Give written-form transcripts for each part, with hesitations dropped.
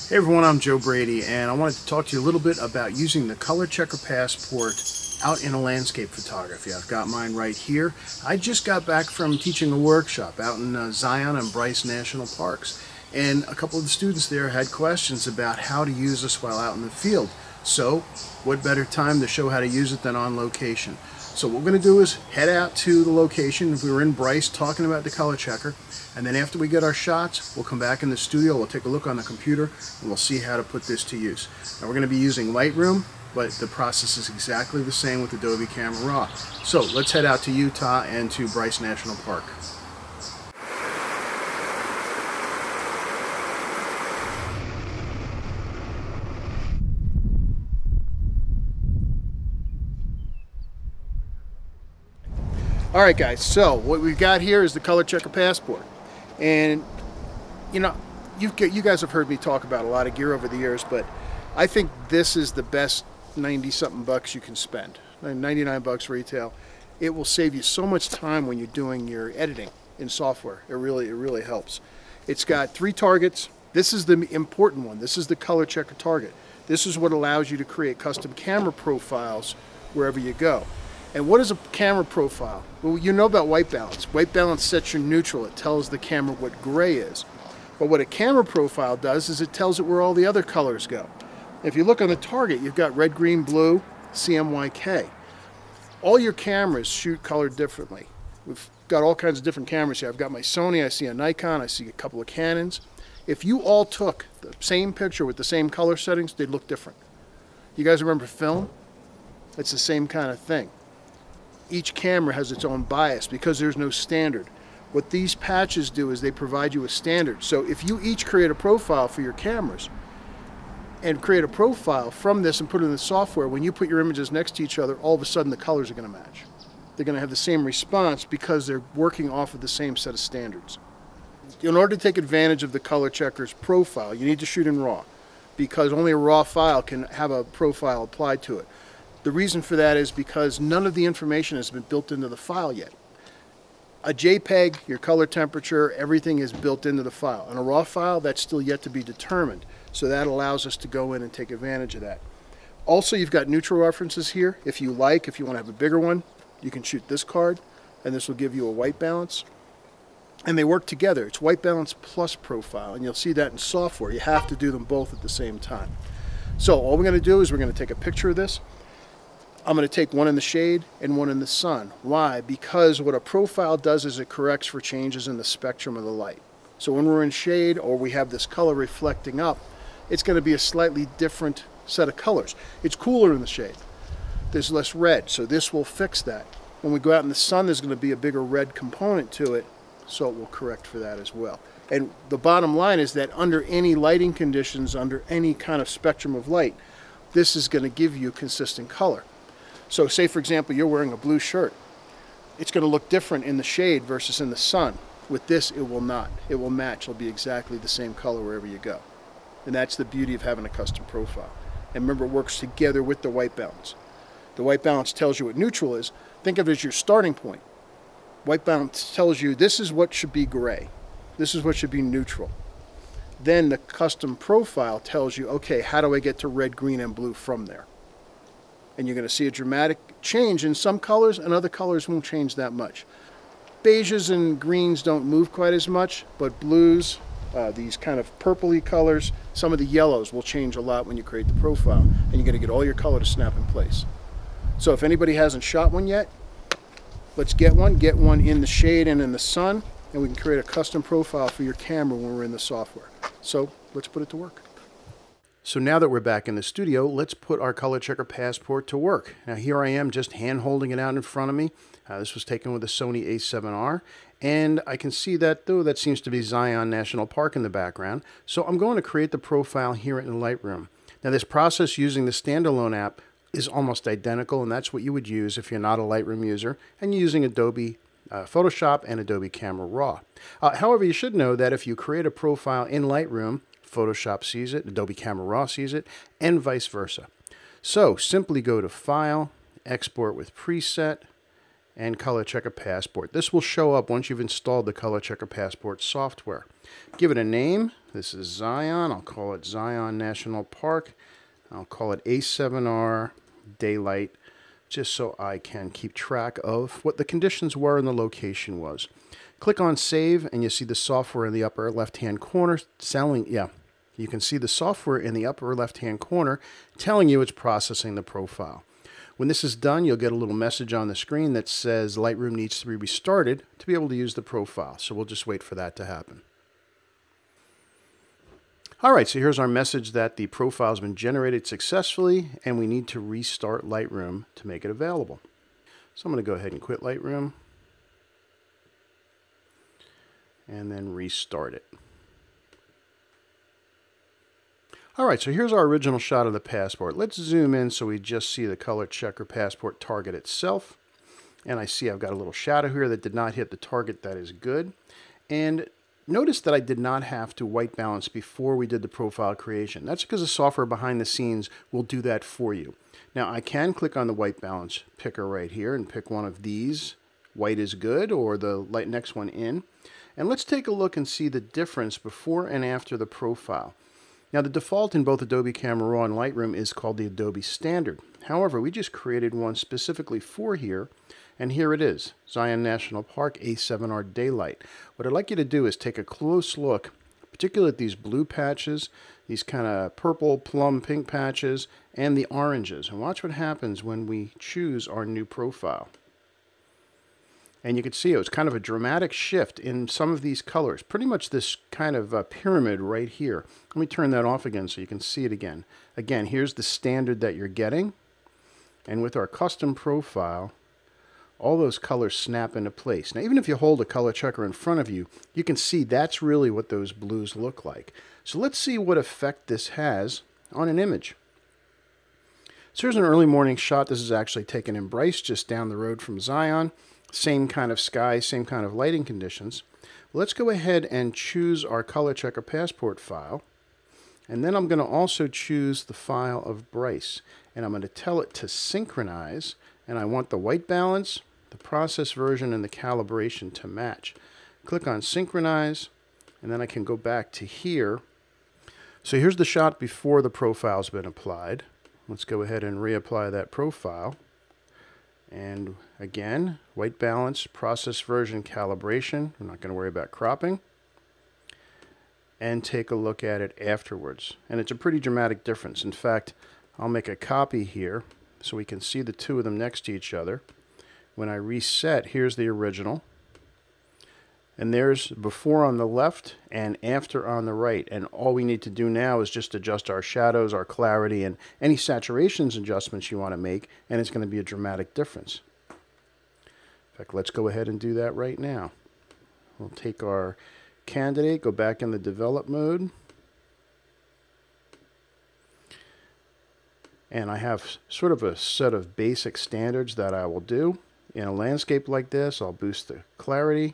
Hey everyone, I'm Joe Brady, and I wanted to talk to you a little bit about using the color checker passport out in a landscape photography. I've got mine right here. I just got back from teaching a workshop out in Zion and Bryce National Parks, and a couple of the students there had questions about how to use this while out in the field. So what better time to show how to use it than on location? So what we're going to do is head out to the location. If we were in Bryce talking about the color checker, and then after we get our shots, we'll come back in the studio, we'll take a look on the computer, and we'll see how to put this to use. Now we're going to be using Lightroom, but the process is exactly the same with Adobe Camera Raw. So let's head out to Utah and to Bryce National Park. Alright guys, so what we've got here is the color checker passport. And you know, you guys have heard me talk about a lot of gear over the years, but I think this is the best 90-something bucks you can spend. 99 bucks retail. It will save you so much time when you're doing your editing in software. It really helps. It's got 3 targets. This is the important one. This is the color checker target. This is what allows you to create custom camera profiles wherever you go. And what is a camera profile? Well, you know about white balance. White balance sets your neutral. It tells the camera what gray is. But what a camera profile does is it tells it where all the other colors go. If you look on the target, you've got red, green, blue, CMYK. All your cameras shoot color differently. We've got all kinds of different cameras here. I've got my Sony, I see a Nikon, I see a couple of Canons. If you all took the same picture with the same color settings, they'd look different. You guys remember film? It's the same kind of thing. Each camera has its own bias because there's no standard. What these patches do is they provide you a standard. So if you each create a profile for your cameras and create a profile from this and put it in the software, when you put your images next to each other, all of a sudden the colors are going to match. They're going to have the same response because they're working off of the same set of standards. In order to take advantage of the color checker's profile, you need to shoot in RAW because only a RAW file can have a profile applied to it. The reason for that is because none of the information has been built into the file yet. A JPEG, your color temperature, everything is built into the file. On a RAW file, that's still yet to be determined. So that allows us to go in and take advantage of that. Also, you've got neutral references here. If you want to have a bigger one, you can shoot this card, and this will give you a white balance. And they work together. It's white balance plus profile, and you'll see that in software. You have to do them both at the same time. So all we're going to do is we're going to take a picture of this. I'm going to take one in the shade and one in the sun. Why? Because what a profile does is it corrects for changes in the spectrum of the light. So when we're in shade or we have this color reflecting up, it's going to be a slightly different set of colors. It's cooler in the shade. There's less red, so this will fix that. When we go out in the sun, there's going to be a bigger red component to it, so it will correct for that as well. And the bottom line is that under any lighting conditions, under any kind of spectrum of light, this is going to give you consistent color. So say, for example, you're wearing a blue shirt. It's going to look different in the shade versus in the sun. With this, it will not. It will match. It'll be exactly the same color wherever you go. And that's the beauty of having a custom profile. And remember, it works together with the white balance. The white balance tells you what neutral is. Think of it as your starting point. White balance tells you this is what should be gray. This is what should be neutral. Then the custom profile tells you, okay, how do I get to red, green, and blue from there? And you're going to see a dramatic change in some colors, and other colors won't change that much. Beiges and greens don't move quite as much, but blues, these kind of purpley colors, some of the yellows will change a lot when you create the profile, and you're going to get all your color to snap in place. So if anybody hasn't shot one yet, let's get one in the shade and in the sun, and we can create a custom profile for your camera when we're in the software. So let's put it to work. So now that we're back in the studio, let's put our color checker passport to work. Now here I am just hand holding it out in front of me. This was taken with a Sony a7R, and I can see that though that seems to be Zion National Park in the background. So I'm going to create the profile here in Lightroom. Now this process using the standalone app is almost identical, and that's what you would use if you're not a Lightroom user and you're using Adobe Photoshop and Adobe Camera Raw. However, you should know that if you create a profile in Lightroom, Photoshop sees it, Adobe Camera Raw sees it, and vice versa. So simply go to File, Export with Preset, and Color Checker Passport. This will show up once you've installed the Color Checker Passport software. Give it a name. This is Zion. I'll call it Zion National Park. I'll call it A7R Daylight, just so I can keep track of what the conditions were and the location was. Click on Save, and you see the software in the upper left-hand corner you can see the software in the upper left-hand corner telling you it's processing the profile. When this is done, you'll get a little message on the screen that says Lightroom needs to be restarted to be able to use the profile. So we'll just wait for that to happen. All right, so here's our message that the profile has been generated successfully and we need to restart Lightroom to make it available. So I'm going to go ahead and quit Lightroom and then restart it. All right, so here's our original shot of the passport. Let's zoom in so we just see the Color Checker Passport target itself. And I see I've got a little shadow here that did not hit the target. That is good. And notice that I did not have to white balance before we did the profile creation. That's because the software behind the scenes will do that for you. Now, I can click on the white balance picker right here and pick one of these. White is good, or the next one in. And let's take a look and see the difference before and after the profile. Now, the default in both Adobe Camera Raw and Lightroom is called the Adobe Standard. However, we just created one specifically for here, and here it is, Zion National Park A7R Daylight. What I'd like you to do is take a close look, particularly at these blue patches, these kind of purple, plum, pink patches, and the oranges. And watch what happens when we choose our new profile. And you can see it was kind of a dramatic shift in some of these colors. Pretty much this kind of pyramid right here. Let me turn that off again so you can see it again. Again, here's the standard that you're getting. And with our custom profile, all those colors snap into place. Now, even if you hold a color checker in front of you, you can see that's really what those blues look like. So let's see what effect this has on an image. So here's an early morning shot. This is actually taken in Bryce, just down the road from Zion. Same kind of sky, same kind of lighting conditions. Let's go ahead and choose our Color Checker Passport file. And then I'm going to also choose the file of Bryce. And I'm going to tell it to synchronize. And I want the white balance, the process version, and the calibration to match. Click on Synchronize. And then I can go back to here. So here's the shot before the profile's been applied. Let's go ahead and reapply that profile. And again, white balance, process version, calibration. We're not going to worry about cropping. And take a look at it afterwards. And it's a pretty dramatic difference. In fact, I'll make a copy here so we can see the two of them next to each other. When I reset, here's the original. And there's before on the left and after on the right. And all we need to do now is just adjust our shadows, our clarity, and any saturations adjustments you want to make, and it's going to be a dramatic difference. In fact, let's go ahead and do that right now. We'll take our candidate, go back in the develop mode. And I have sort of a set of basic standards that I will do. In a landscape like this, I'll boost the clarity.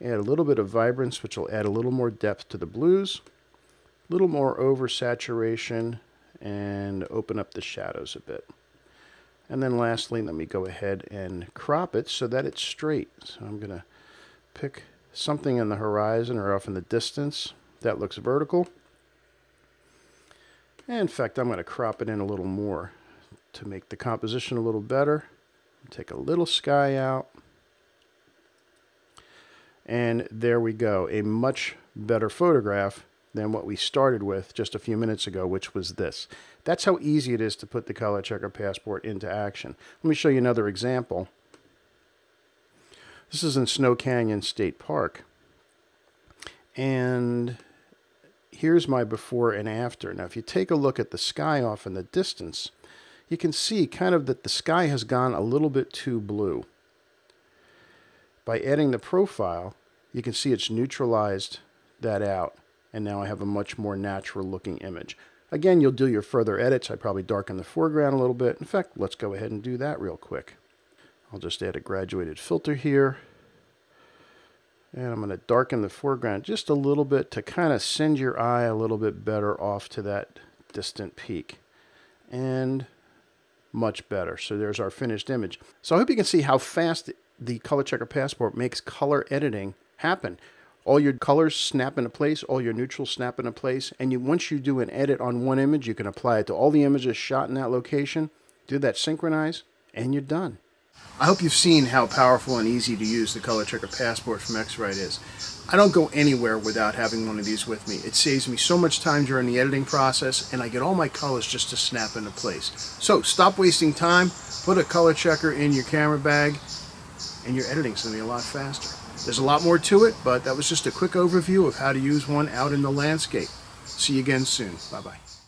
Add a little bit of vibrance, which will add a little more depth to the blues, a little more oversaturation, and open up the shadows a bit. And then lastly, let me go ahead and crop it so that it's straight. So I'm going to pick something in the horizon or off in the distance that looks vertical. And in fact, I'm going to crop it in a little more to make the composition a little better. Take a little sky out. And there we go, a much better photograph than what we started with just a few minutes ago, which was this. That's how easy it is to put the Color Checker Passport into action. Let me show you another example. This is in Snow Canyon State Park. And here's my before and after. Now, if you take a look at the sky off in the distance, you can see kind of that the sky has gone a little bit too blue. By adding the profile, you can see it's neutralized that out, and now I have a much more natural looking image. Again, you'll do your further edits. I probably darken the foreground a little bit. In fact, let's go ahead and do that real quick. I'll just add a graduated filter here. And I'm going to darken the foreground just a little bit to kind of send your eye a little bit better off to that distant peak. And much better. So there's our finished image. So I hope you can see how fast the Color Checker Passport makes color editing happen. All your colors snap into place, all your neutrals snap into place, and once you do an edit on one image, you can apply it to all the images shot in that location, do that synchronize, and you're done. I hope you've seen how powerful and easy to use the Color Checker Passport from X-Rite is. I don't go anywhere without having one of these with me. It saves me so much time during the editing process, and I get all my colors just to snap into place. So stop wasting time, put a color checker in your camera bag, and your editing's going to be a lot faster. There's a lot more to it, but that was just a quick overview of how to use one out in the landscape. See you again soon. Bye-bye.